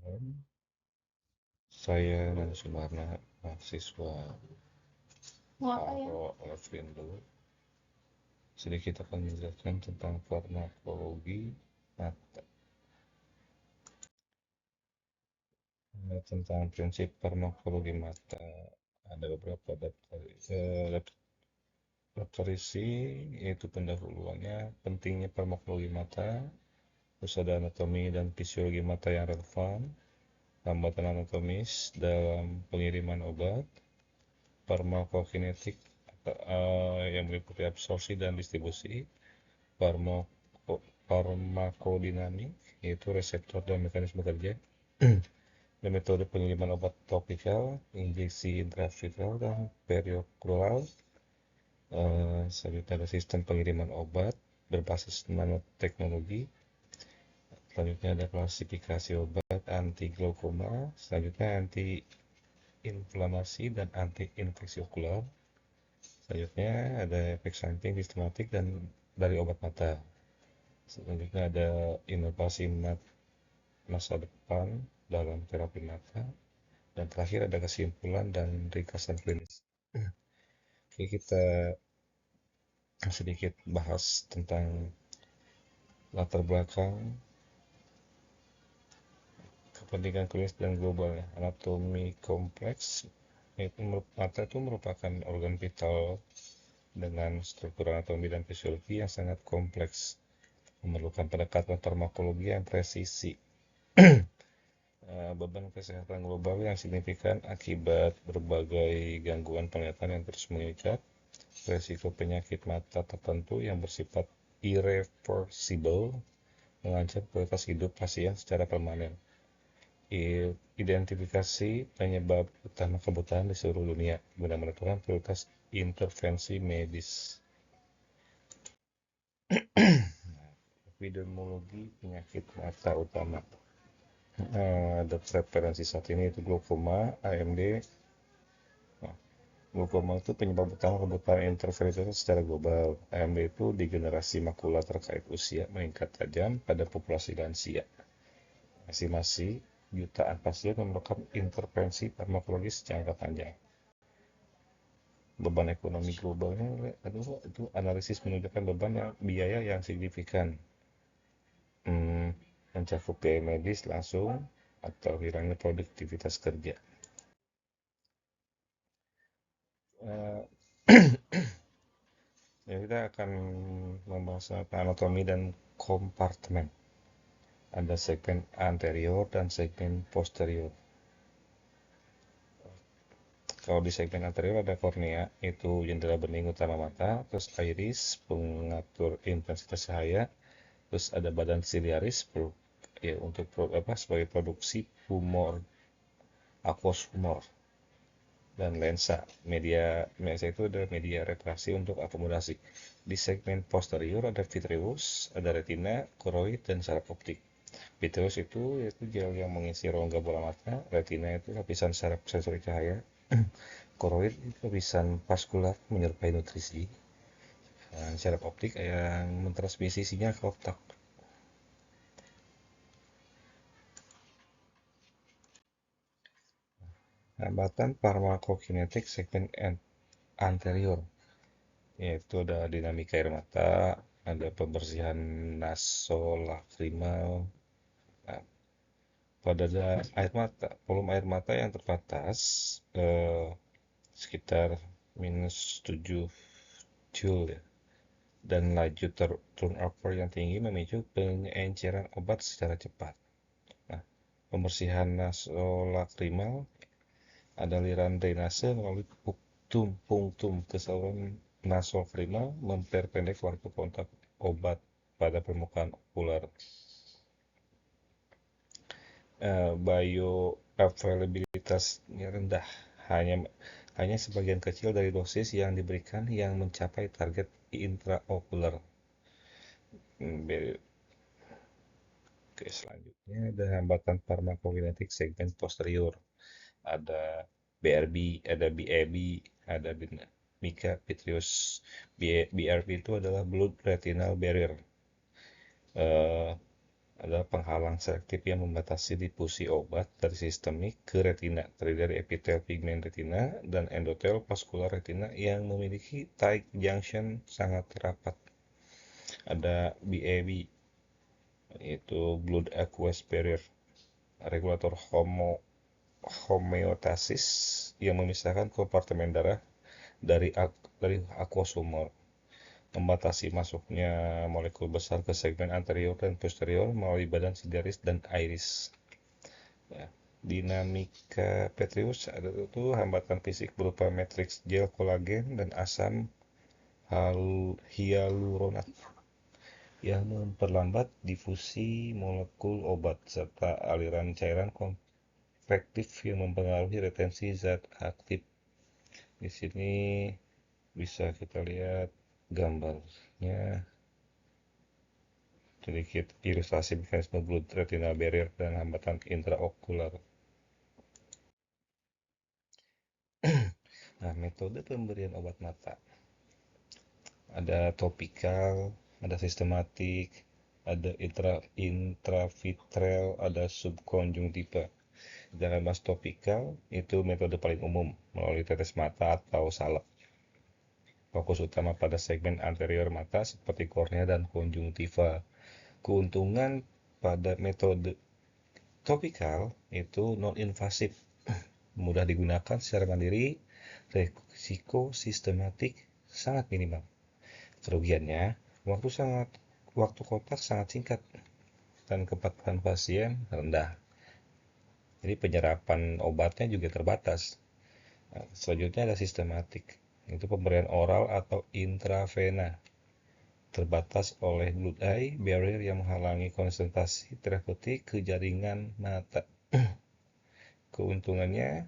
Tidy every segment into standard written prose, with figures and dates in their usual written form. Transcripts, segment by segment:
Malam. Saya dan Sumarna, mahasiswa Mau apa ya? Haro Levrindo, sedikit akan menjelaskan tentang farmakologi mata. Tentang prinsip farmakologi mata, ada beberapa referensi, yaitu pendahuluannya, pentingnya farmakologi mata, terus ada anatomi dan fisiologi mata yang relevan, hambatan anatomis dalam pengiriman obat, farmakokinetik yang meliputi absorpsi dan distribusi, farmakodinamik yaitu reseptor dan mekanisme kerja, dan metode pengiriman obat topikal, injeksi intravital dan perioral. Selanjutnya ada sistem pengiriman obat berbasis nanoteknologi. Selanjutnya ada klasifikasi obat anti glaukoma, selanjutnya anti inflamasi dan anti infeksi okular. Selanjutnya ada efek samping sistematik dan dari obat mata. Selanjutnya ada inovasi masa depan dalam terapi mata. Dan terakhir ada kesimpulan dan ringkasan klinis. Oke, kita sedikit bahas tentang latar belakang kepentingan klinis dan globalnya. Anatomi kompleks, yaitu mata itu merupakan organ vital dengan struktur anatomi dan fisiologi yang sangat kompleks, memerlukan pendekatan farmakologi yang presisi. Beban kesehatan global yang signifikan akibat berbagai gangguan penglihatan yang terus meningkat, resiko penyakit mata tertentu yang bersifat irreversible mengancam kualitas hidup pasien secara permanen. Identifikasi penyebab utama kebutaan di seluruh dunia guna menentukan prioritas intervensi medis. Epidemiologi penyakit mata utama. Ada preferensi saat ini itu glaukoma, AMD. Glaukoma itu penyebab utama kebutaan interferensi secara global. AMD itu degenerasi makula terkait usia meningkat tajam pada populasi lansia. Masing-masing jutaan pasien memerlukan intervensi farmakologis jangka panjang. Beban ekonomi globalnya, itu analisis menunjukkan beban biaya yang signifikan, mencakup biaya medis langsung atau hilangnya produktivitas kerja. Eh, Ya, kita akan membahas anatomi dan kompartemen. Ada segmen anterior dan segmen posterior. Kalau di segmen anterior ada kornea, itu jendela bening utama mata, terus iris, pengatur intensitas cahaya, terus ada badan siliaris, ya, untuk sebagai produksi humor, aqueous humor, dan lensa. Lensa itu adalah media refraksi untuk akomodasi. Di segmen posterior ada vitreous, ada retina, koroid, dan saraf optik. Vitreous itu yaitu gel yang mengisi rongga bola mata, retina itu lapisan saraf sensori cahaya, koroid itu lapisan vaskular menyerupai nutrisi, dan saraf optik yang mentransmisi sinyal ke otak. Hambatan farmakokinetik segmen anterior, yaitu ada dinamika air mata, ada pembersihan nasolakrimal. Nah, pada volume air mata yang terbatas, sekitar -7 joule ya, dan laju turnover yang tinggi memicu pengenceran obat secara cepat. Nah, pembersihan nasolakrimal ada aliran drainase melalui punktum ke saluran nasolakrimal memperpendek waktu kontak obat pada permukaan okular. Bioavailabilitasnya rendah, hanya sebagian kecil dari dosis yang diberikan yang mencapai target intraokular. Oke, selanjutnya ada hambatan farmakokinetik segmen posterior. Ada BRB, ada BAB, ada dinamika vitreous. BRB itu adalah blood retinal barrier. Ada penghalang selektif yang membatasi difusi obat dari sistemik ke retina, terdiri dari epitel pigmen retina dan endotel vaskular retina yang memiliki tight junction sangat rapat. Ada BAB, yaitu blood aqueous barrier, regulator homeostasis yang memisahkan kompartemen darah dari aquasomol, membatasi masuknya molekul besar ke segmen anterior dan posterior melalui badan siliaris dan iris. Ya. Dinamika Petrius ada itu hambatan fisik berupa matriks gel kolagen dan asam hyaluronat yang memperlambat difusi molekul obat serta aliran cairan konvektif yang mempengaruhi retensi zat aktif. Di sini bisa kita lihat gambarnya, sedikit ilustrasi mekanisme blood retinal barrier dan hambatan intraokular. Nah, metode pemberian obat mata ada topikal, ada sistematik, ada intravitreal, ada subkonjungtiva. Jangan bahas topikal, itu metode paling umum melalui tetes mata atau salep. Fokus utama pada segmen anterior mata seperti kornea dan konjungtiva. Keuntungan pada metode topikal itu non-invasif, mudah digunakan secara mandiri, risiko sistematik sangat minimal. Kerugiannya, waktu kontak sangat singkat dan kepatuhan pasien rendah. Jadi penyerapan obatnya juga terbatas. Nah, selanjutnya ada sistematik, itu pemberian oral atau intravena, terbatas oleh blood eye barrier yang menghalangi konsentrasi terapeutik ke jaringan mata. Keuntungannya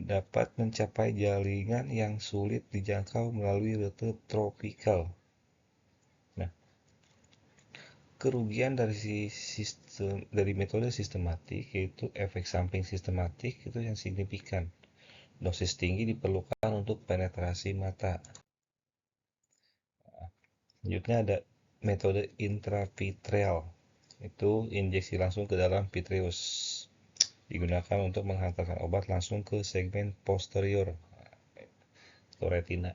dapat mencapai jaringan yang sulit dijangkau melalui rute tropikal. Nah, kerugian dari metode sistematik yaitu efek samping sistematik itu yang signifikan. Dosis tinggi diperlukan untuk penetrasi mata. Selanjutnya ada metode intravitreal, itu injeksi langsung ke dalam vitreous, digunakan untuk menghantarkan obat langsung ke segmen posterior atau retina.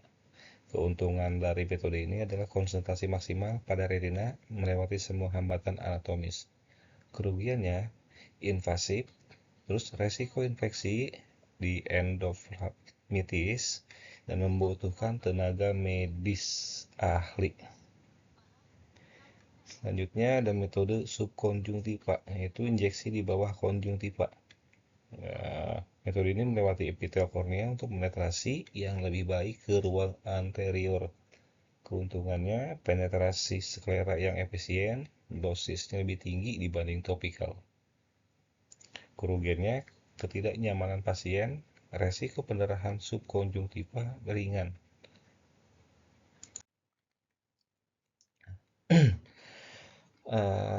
Keuntungan dari metode ini adalah konsentrasi maksimal pada retina melewati semua hambatan anatomis. Kerugiannya invasif, terus resiko infeksi di endoftalmitis dan membutuhkan tenaga medis ahli. Selanjutnya ada metode subkonjungtiva, yaitu injeksi di bawah konjungtiva. Metode ini melewati epitel kornea untuk penetrasi yang lebih baik ke ruang anterior. Keuntungannya penetrasi sklera yang efisien, dosisnya lebih tinggi dibanding topikal. Kerugiannya ketidaknyamanan pasien, resiko pendarahan subkonjungtiva ringan.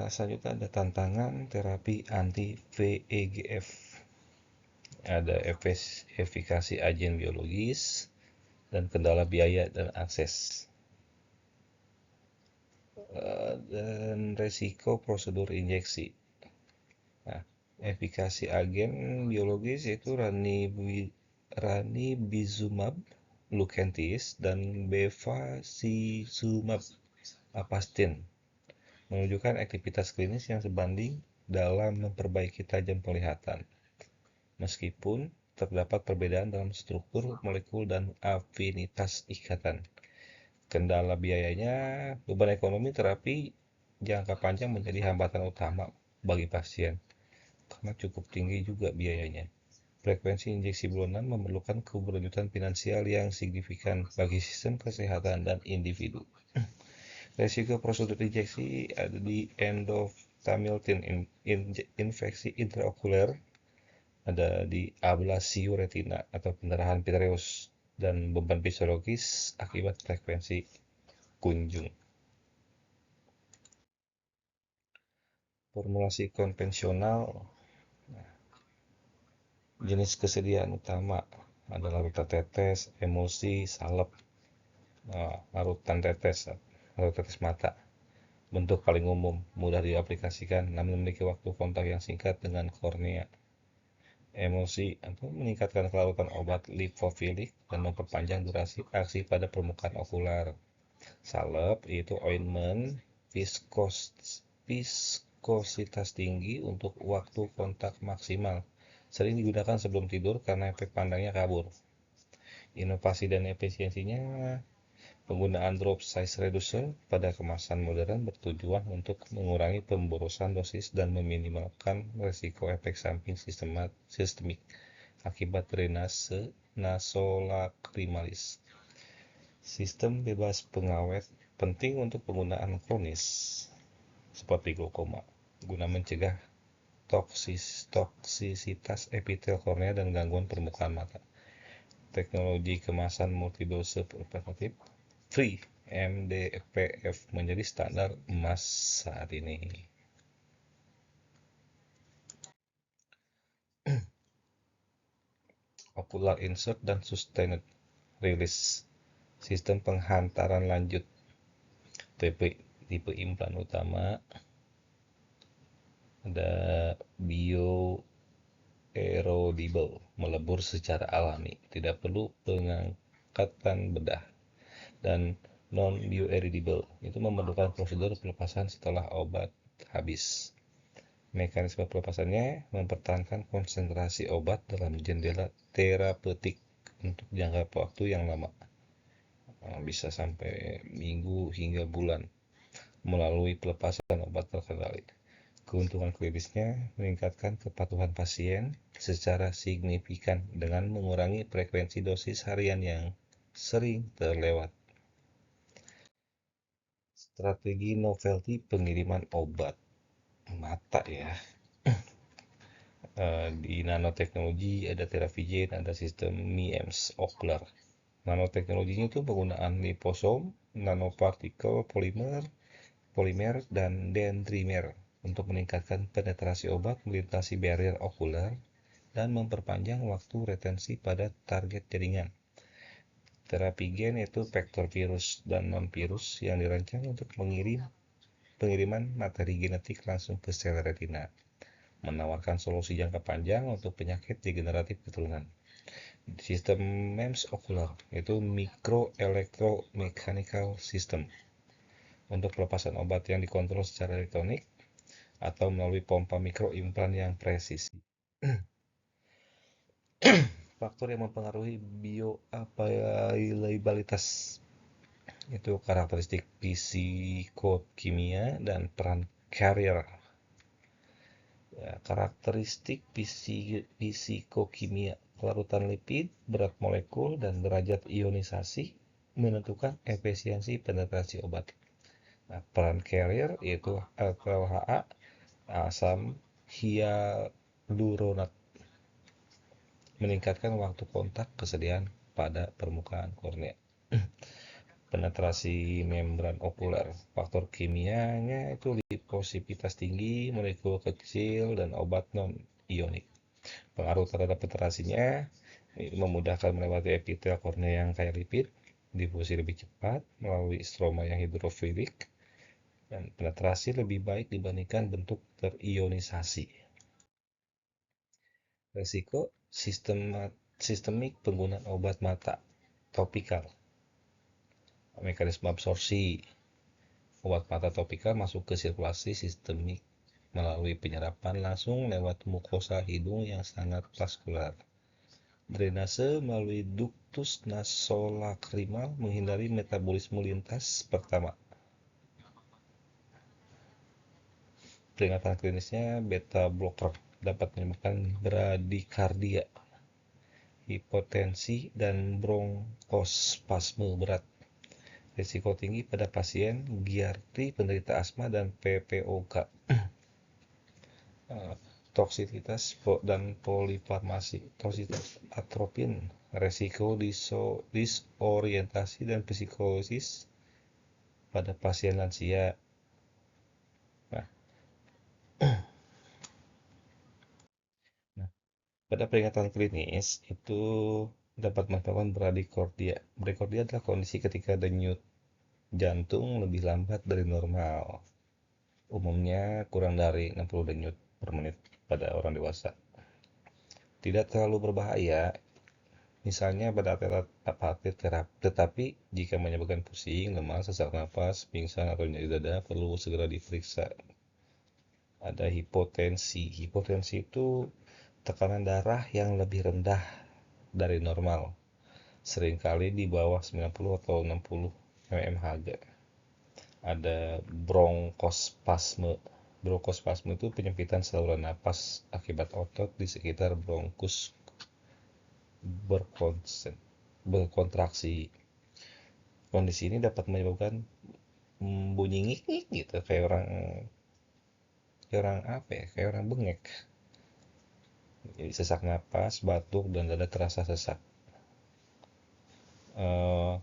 Selanjutnya ada tantangan terapi anti-VEGF. Ada efikasi agen biologis dan kendala biaya dan akses. Dan resiko prosedur injeksi. Nah, efikasi agen biologis yaitu ranibizumab, Lucentis, dan bevacizumab, Avastin, menunjukkan aktivitas klinis yang sebanding dalam memperbaiki tajam penglihatan. Meskipun terdapat perbedaan dalam struktur molekul dan afinitas ikatan. Kendala biayanya, beban ekonomi terapi jangka panjang menjadi hambatan utama bagi pasien karena cukup tinggi juga biayanya. Frekuensi injeksi bulanan memerlukan keberlanjutan finansial yang signifikan bagi sistem kesehatan dan individu. Resiko prosedur injeksi ada di endoftalmitis, infeksi intraokuler, ada di ablasio retina atau pendarahan vitreous, dan beban fisiologis akibat frekuensi kunjung. Formulasi konvensional, jenis kesediaan utama adalah larutan tetes, emulsi, salep, larutan tetes mata. Bentuk paling umum, mudah diaplikasikan, namun memiliki waktu kontak yang singkat dengan kornea. Emosi atau meningkatkan kelarutan obat lipofilik dan memperpanjang durasi aksi pada permukaan okular. Salep itu ointment viskos, viskositas tinggi untuk waktu kontak maksimal. Sering digunakan sebelum tidur karena efek pandangnya kabur. Inovasi dan efisiensinya, penggunaan drop size reducer pada kemasan modern bertujuan untuk mengurangi pemborosan dosis dan meminimalkan risiko efek samping sistemik akibat drainase nasolacrimalis. Sistem bebas pengawet penting untuk penggunaan kronis seperti glaukoma, guna mencegah toksisitas epitel kornea dan gangguan permukaan mata. Teknologi kemasan multidose preventif free MDPF menjadi standar emas saat ini. Ocular insert dan sustained release, sistem penghantaran lanjut, tipe implan utama ada bioerodible, melebur secara alami, tidak perlu pengangkatan bedah, dan non bioerodible itu memerlukan prosedur pelepasan setelah obat habis. Mekanisme pelepasannya mempertahankan konsentrasi obat dalam jendela terapeutik untuk jangka waktu yang lama, bisa sampai minggu hingga bulan, melalui pelepasan obat terkendali. Keuntungan klinisnya meningkatkan kepatuhan pasien secara signifikan dengan mengurangi frekuensi dosis harian yang sering terlewat. Strategi novelty pengiriman obat mata ya. Di nanoteknologi ada Teravigen, ada sistem MEMS Ocular. Nanoteknologinya itu penggunaan liposom, nanopartikel polimer, dan dendrimer untuk meningkatkan penetrasi obat melintasi barrier okular dan memperpanjang waktu retensi pada target jaringan. Terapigen itu vektor virus dan non-virus yang dirancang untuk pengiriman materi genetik langsung ke sel retina, menawarkan solusi jangka panjang untuk penyakit degeneratif keturunan. Sistem MEMS Ocular itu Micro Electromechanical System untuk pelepasan obat yang dikontrol secara elektronik atau melalui pompa mikroimplan yang presisi. Faktor yang mempengaruhi bioavailabilitas itu karakteristik fisikokimia dan peran carrier. Ya, karakteristik fisikokimia, kelarutan lipid, berat molekul, dan derajat ionisasi menentukan efisiensi penetrasi obat. Nah, peran carrier yaitu LPLHA, asam hyaluronat, meningkatkan waktu kontak kesediaan pada permukaan kornea. Penetrasi membran okular, faktor kimianya itu liposifilitas tinggi, molekul kecil, dan obat non-ionik. Pengaruh terhadap penetrasinya memudahkan melewati epitel kornea yang kaya lipid, difusi lebih cepat melalui stroma yang hidrofilik, dan penetrasi lebih baik dibandingkan bentuk terionisasi. Resiko sistemik penggunaan obat mata topikal. Mekanisme absorpsi obat mata topikal masuk ke sirkulasi sistemik melalui penyerapan langsung lewat mukosa hidung yang sangat vaskular. Drainase melalui ductus nasolacrimal menghindari metabolisme lintas pertama. Peringatan klinisnya beta blocker dapat menyebabkan bradikardia, hipotensi, dan bronkospasme berat. Risiko tinggi pada pasien giardi, penderita asma, dan PPOK. Toksisitas dan polifarmasi, toksisitas atropin, resiko disorientasi dan psikosis pada pasien lansia. Nah, pada peringatan klinis itu dapat menyebabkan bradikardia. Bradikardia adalah kondisi ketika denyut jantung lebih lambat dari normal. umumnya kurang dari 60 denyut per menit pada orang dewasa. Tidak terlalu berbahaya, misalnya pada atlet terapi, tetapi jika menyebabkan pusing, lemas, sesak napas, pingsan, atau nyeri dada, perlu segera diperiksa. Ada hipotensi. Hipotensi itu tekanan darah yang lebih rendah dari normal, seringkali di bawah 90 atau 60 mmHg. Ada bronkospasme. Bronkospasme itu penyempitan saluran napas akibat otot di sekitar bronkus berkontraksi. Kondisi ini dapat menyebabkan bunyi ngik-ngik gitu, kayak orang apa ya, kayak orang bengek. Jadi sesak napas, batuk, dan dada terasa sesak. Eh,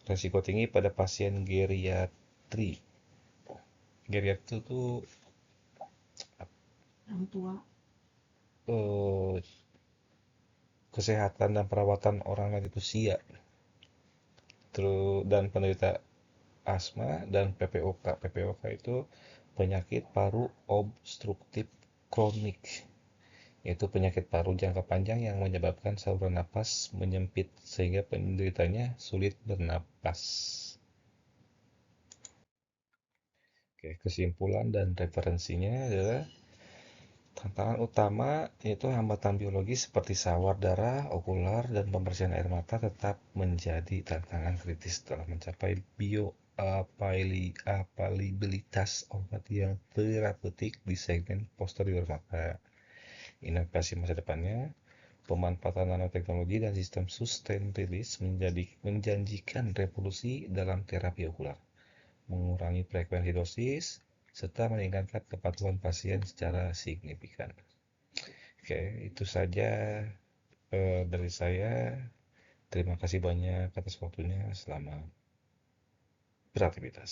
Resiko tinggi pada pasien geriatri. Geriatri itu Orang tua. eh, kesehatan dan perawatan orang lanjut usia, terus dan penderita asma dan PPOK. PPOK itu penyakit paru obstruktif kronik, yaitu penyakit paru jangka panjang yang menyebabkan saluran napas menyempit sehingga penderitanya sulit bernapas. Oke, kesimpulan dan referensinya adalah tantangan utama yaitu hambatan biologis seperti sawar darah, okular, dan pembersihan air mata tetap menjadi tantangan kritis dalam mencapai bioapalibilitas obat yang terapeutik di segmen posterior mata. Inovasi masa depannya, pemanfaatan nanoteknologi dan sistem sustain release menjanjikan revolusi dalam terapi okular, mengurangi frekuensi dosis, serta meningkatkan kepatuhan pasien secara signifikan. Oke, itu saja dari saya. Terima kasih banyak atas waktunya. Selamat beraktivitas.